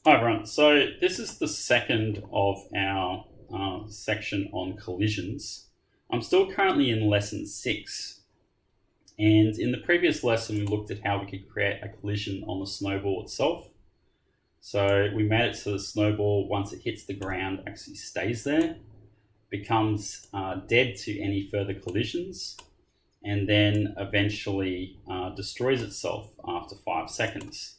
Hi everyone, so this is the second of our section on collisions. I'm still currently in lesson 6, and in the previous lesson we looked at how we could create a collision on the snowball itself. So we made it so the snowball, once it hits the ground, actually stays there, becomes dead to any further collisions, and then eventually destroys itself after 5 seconds.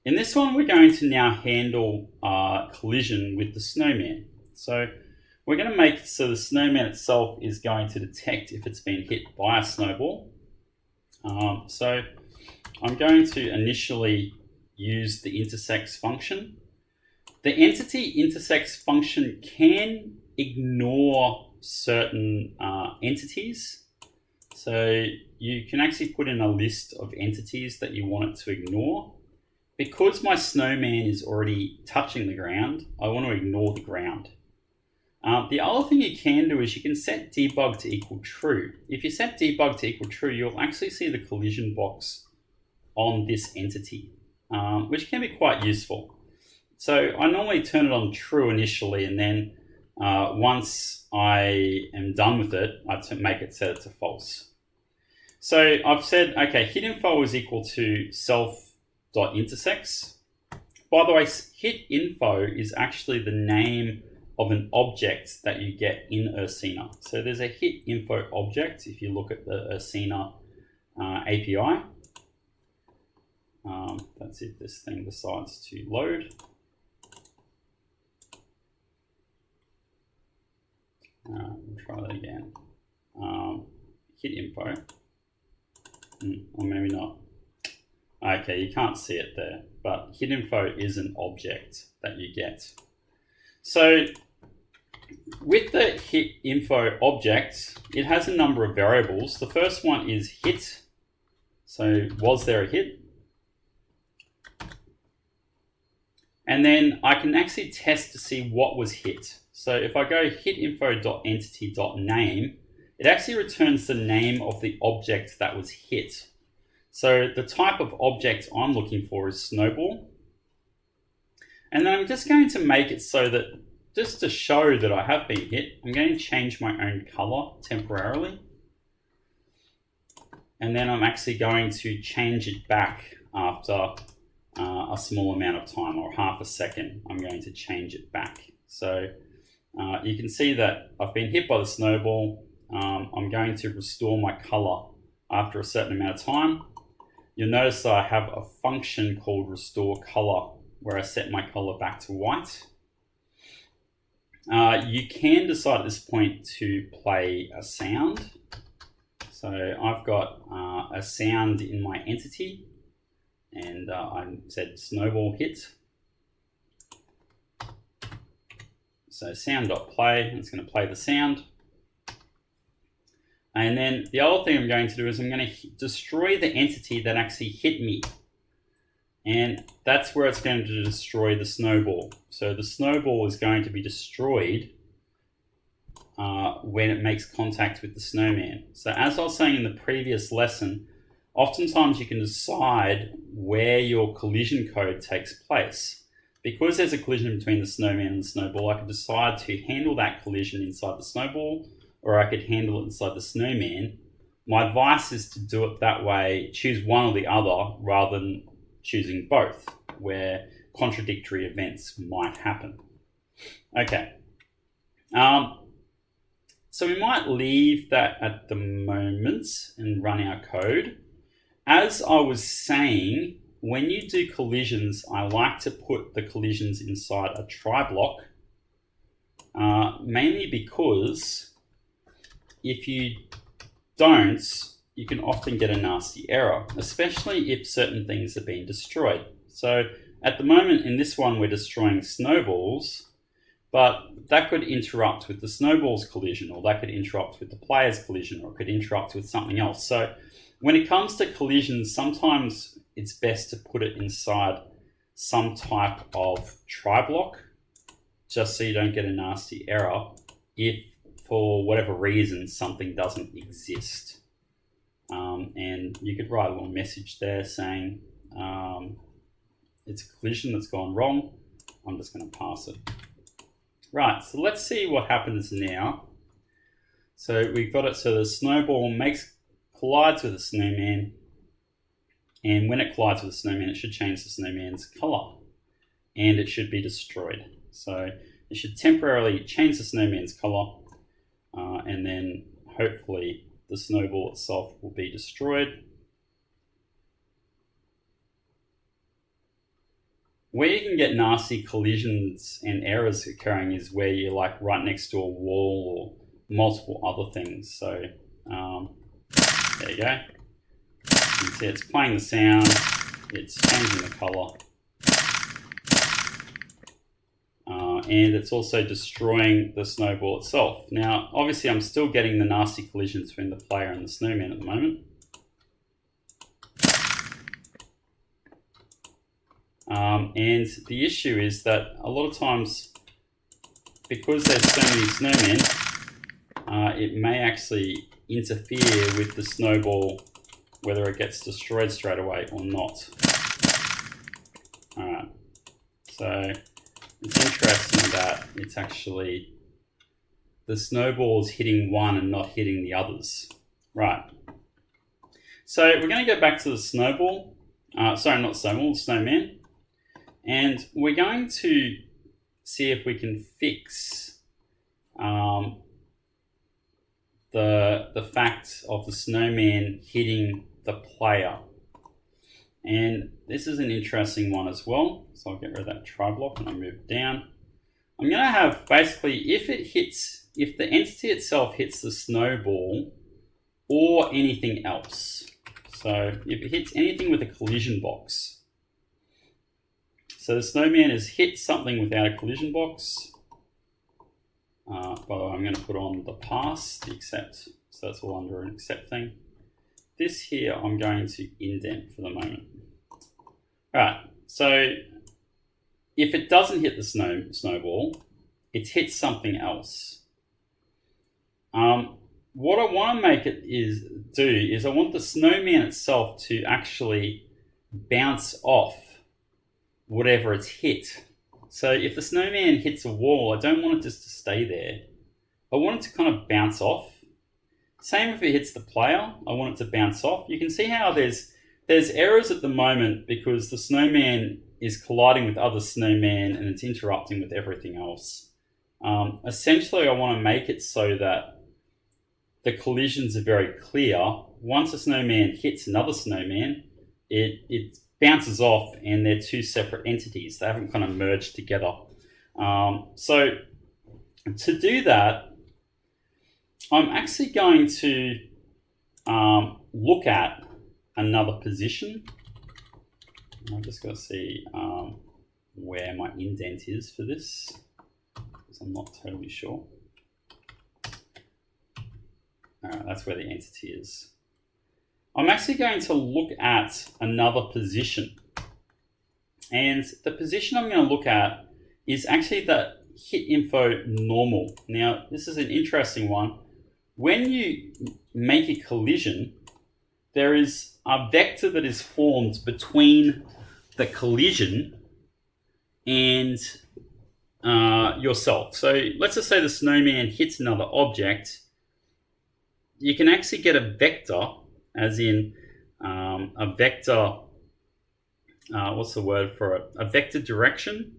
In this one, we're going to now handle collision with the snowman. So we're going to make it so the snowman itself is going to detect if it's been hit by a snowball. So I'm going to initially use the intersects function. The entity intersects function can ignore certain entities. So you can actually put in a list of entities that you want it to ignore. Because my snowman is already touching the ground, I want to ignore the ground. The other thing you can do is you can set debug to equal true. If you set debug to equal true, you'll actually see the collision box on this entity, which can be quite useful. So I normally turn it on true initially, and then once I am done with it, I make it set it to false. So I've said, okay, hit info is equal to self.intersects. By the way, hit info is actually the name of an object that you get in Ursina. So there's a hit info object if you look at the Ursina API. That's if this thing decides to load. We'll try that again. Hit info. Or maybe not. Okay, you can't see it there, but hit info is an object that you get. So with the hit info object, it has a number of variables. The first one is hit. So was there a hit? And then I can actually test to see what was hit. So if I go hitinfo.entity.name, it actually returns the name of the object that was hit. So the type of object I'm looking for is snowball. And then I'm just going to make it so that, just to show that I have been hit, I'm going to change my own color temporarily. And then I'm actually going to change it back after a small amount of time, or half a second. I'm going to change it back. So you can see that I've been hit by the snowball. I'm going to restore my color after a certain amount of time. You'll notice that I have a function called restore color where I set my color back to white. You can decide at this point to play a sound. So I've got a sound in my entity, and I said snowball hit. So sound.play, it's going to play the sound. And then the other thing I'm going to do is I'm going to destroy the entity that actually hit me. And that's where it's going to destroy the snowball. So the snowball is going to be destroyed when it makes contact with the snowman. So as I was saying in the previous lesson, oftentimes you can decide where your collision code takes place. Because there's a collision between the snowman and the snowball, I can decide to handle that collision inside the snowball, or I could handle it inside the snowman. My advice is to do it that way, choose one or the other rather than choosing both, where contradictory events might happen. Okay, so we might leave that at the moment and run our code. As I was saying, when you do collisions, I like to put the collisions inside a try block, mainly because if you don't, you can often get a nasty error, especially if certain things are being destroyed. So at the moment in this one, we're destroying snowballs, but that could interrupt with the snowball's collision, or that could interrupt with the player's collision, or it could interrupt with something else. So when it comes to collisions, sometimes it's best to put it inside some type of try block, just so you don't get a nasty error if for whatever reason something doesn't exist. And you could write a little message there saying it's a collision that's gone wrong. I'm just going to pass it. Right, so let's see what happens now. So we've got it so the snowball collides with the snowman, and when it collides with the snowman, it should change the snowman's color, and it should be destroyed. So it should temporarily change the snowman's color, and then hopefully the snowball itself will be destroyed. Where you can get nasty collisions and errors occurring is where you're like right next to a wall or multiple other things. So there you go. You can see it's playing the sound, it's changing the color, and it's also destroying the snowball itself. Now, obviously, I'm still getting the nasty collisions between the player and the snowman at the moment. And the issue is that a lot of times, because there's so many snowmen, it may actually interfere with the snowball, whether it gets destroyed straight away or not. Alright, so it's interesting that it's actually the snowball's hitting one and not hitting the others. Right. So we're going to go back to the snowball. Sorry, not snowball, the snowman. And we're going to see if we can fix the fact of the snowman hitting the player. And this is an interesting one as well. So I'll get rid of that try block and I'll move it down. I'm going to have basically if the entity itself hits the snowball or anything else. So if it hits anything with a collision box. So the snowman has hit something without a collision box. By the way, I'm going to put on the pass, the accept. So that's all under an accept thing. This here, I'm going to indent for the moment. All right, so if it doesn't hit the snowball, it hits something else. What I want to make it do is I want the snowman itself to actually bounce off whatever it's hit. So if the snowman hits a wall, I don't want it just to stay there. I want it to kind of bounce off. Same if it hits the player, I want it to bounce off. You can see how there's errors at the moment because the snowman is colliding with other snowman and it's interrupting with everything else. Essentially, I want to make it so that the collisions are very clear. Once a snowman hits another snowman, it bounces off and they're two separate entities. They haven't kind of merged together. So to do that, I'm actually going to look at another position. I'm just going to see where my indent is for this, because I'm not totally sure. That's where the entity is. I'm actually going to look at another position. And the position I'm going to look at is actually the hit info normal. Now, this is an interesting one. When you make a collision, there is a vector that is formed between the collision and yourself. So let's just say the snowman hits another object. You can actually get a vector, as in a vector, what's the word for it? A vector direction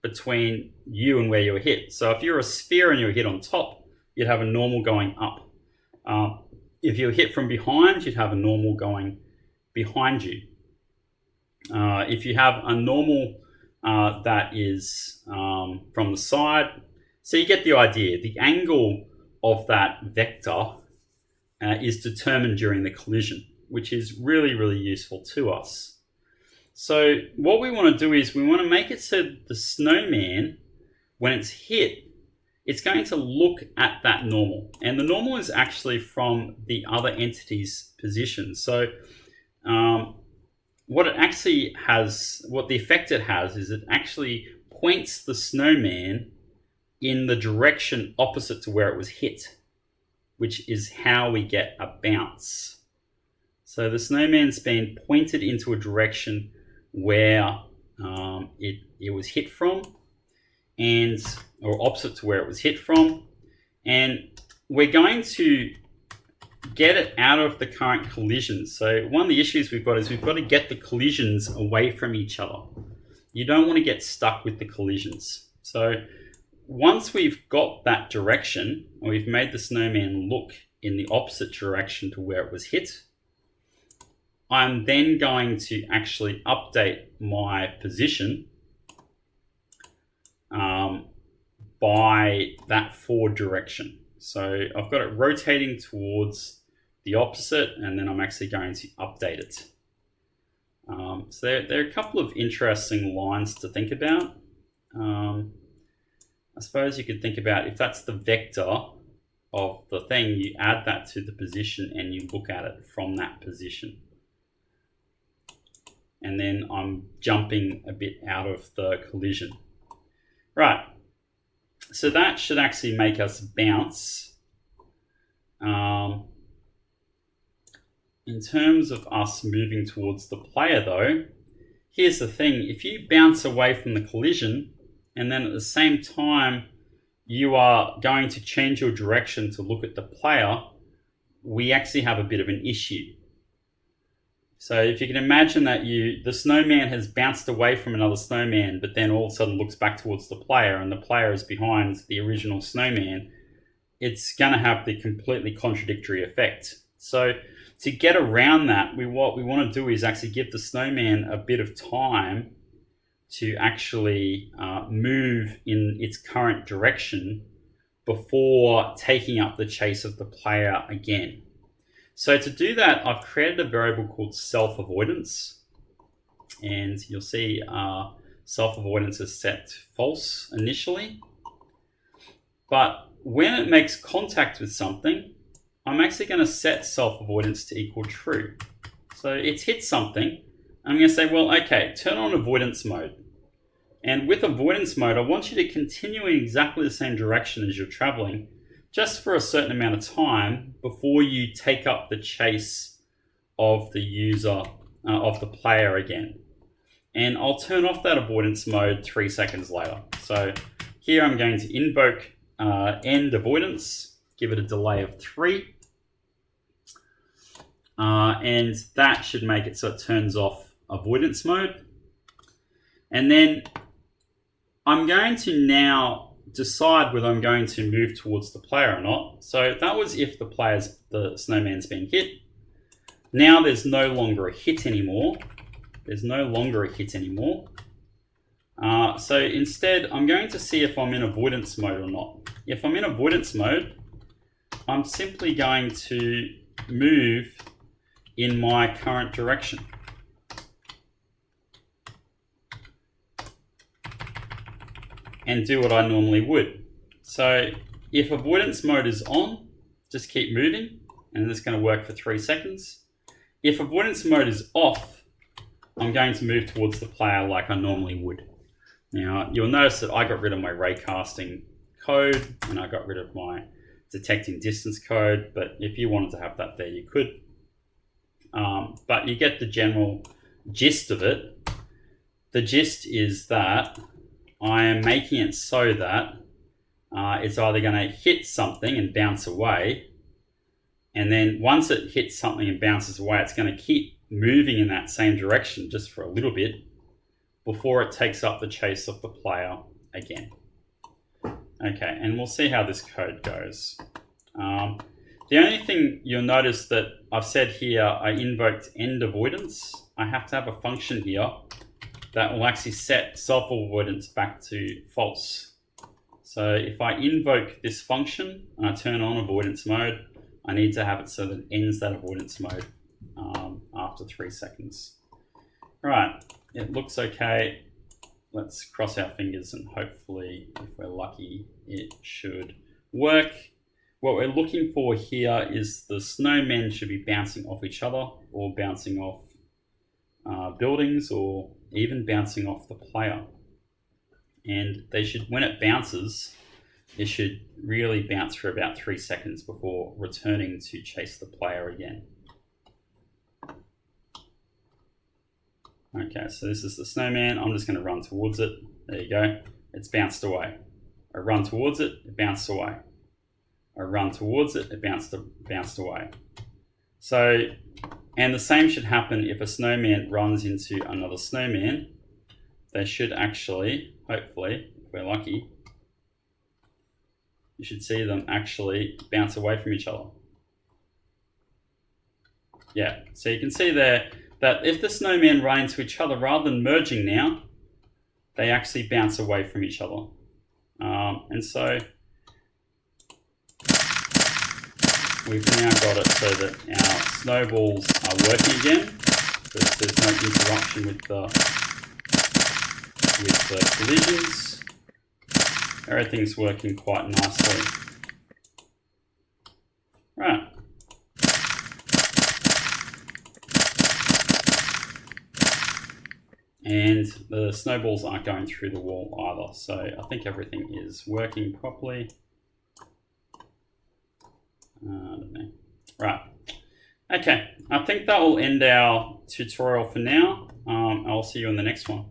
between you and where you were hit. So if you're a sphere and you were hit on top, you'd have a normal going up. If you were hit from behind, you'd have a normal going behind you. If you have a normal that is from the side, so you get the idea. The angle of that vector is determined during the collision, which is really, really useful to us. So what we want to do is we want to make it so the snowman, when it's hit, it's going to look at that normal. And the normal is actually from the other entity's position. So what it actually has, what the effect it has is it actually points the snowman in the direction opposite to where it was hit, which is how we get a bounce. So the snowman's been pointed into a direction where it was hit from, and or opposite to where it was hit from, and we're going to get it out of the current collisions. So one of the issues we've got is we've got to get the collisions away from each other. You don't want to get stuck with the collisions. So once we've got that direction, and we've made the snowman look in the opposite direction to where it was hit, I'm then going to actually update my position by that forward direction. So I've got it rotating towards the opposite, and then I'm actually going to update it. So there are a couple of interesting lines to think about. I suppose you could think about if that's the vector of the thing, you add that to the position and you look at it from that position. And then I'm jumping a bit out of the collision. Right, so that should actually make us bounce. In terms of us moving towards the player though, here's the thing. If you bounce away from the collision and then at the same time you are going to change your direction to look at the player, we actually have a bit of an issue. So if you can imagine that the snowman has bounced away from another snowman, but then all of a sudden looks back towards the player and the player is behind the original snowman, it's going to have the completely contradictory effect. So to get around that, what we want to do is actually give the snowman a bit of time to actually move in its current direction before taking up the chase of the player again. So to do that, I've created a variable called self-avoidance, and you'll see self-avoidance is set to false initially. But when it makes contact with something, I'm actually going to set self-avoidance to equal true. So it's hit something. I'm going to say, well, okay, turn on avoidance mode. And with avoidance mode, I want you to continue in exactly the same direction as you're traveling, just for a certain amount of time before you take up the chase of the user, of the player again. And I'll turn off that avoidance mode 3 seconds later. So here I'm going to invoke end avoidance, give it a delay of 3. And that should make it so it turns off avoidance mode. And then I'm going to now decide whether I'm going to move towards the player or not. So that was if the snowman's been hit. Now there's no longer a hit anymore. So instead, I'm going to see if I'm in avoidance mode or not. If I'm in avoidance mode, I'm simply going to move in my current direction. And do what I normally would. So if avoidance mode is on, just keep moving, and it's going to work for 3 seconds. If avoidance mode is off, I'm going to move towards the player like I normally would. Now, you'll notice that I got rid of my raycasting code, and I got rid of my detecting distance code, but if you wanted to have that there, you could. But you get the general gist of it. The gist is that I am making it so that it's either going to hit something and bounce away, and then once it hits something and bounces away, it's going to keep moving in that same direction just for a little bit before it takes up the chase of the player again. Okay, and we'll see how this code goes. The only thing you'll notice that I've said here, I invoked end avoidance. I have to have a function here that will actually set self-avoidance back to false. So if I invoke this function and I turn on avoidance mode, I need to have it so that it ends that avoidance mode after 3 seconds. Right, it looks okay. Let's cross our fingers and hopefully, if we're lucky, it should work. What we're looking for here is the snowmen should be bouncing off each other or bouncing off buildings or even bouncing off the player. And they should, when it bounces, it should really bounce for about 3 seconds before returning to chase the player again. Okay, so this is the snowman. I'm just going to run towards it. There you go. It's bounced away. I run towards it, it bounced away. I run towards it, it bounced away. So, and the same should happen if a snowman runs into another snowman. They should actually, hopefully, if we're lucky, you should see them actually bounce away from each other. Yeah, so you can see there that if the snowmen run into each other, rather than merging now, they actually bounce away from each other. And so we've now got it so that our snowballs are working again, because there's no interruption with the collisions. Everything's working quite nicely. Right. And the snowballs aren't going through the wall either, so I think everything is working properly. I don't know. Right. Okay, I think that will end our tutorial for now. I'll see you in the next one.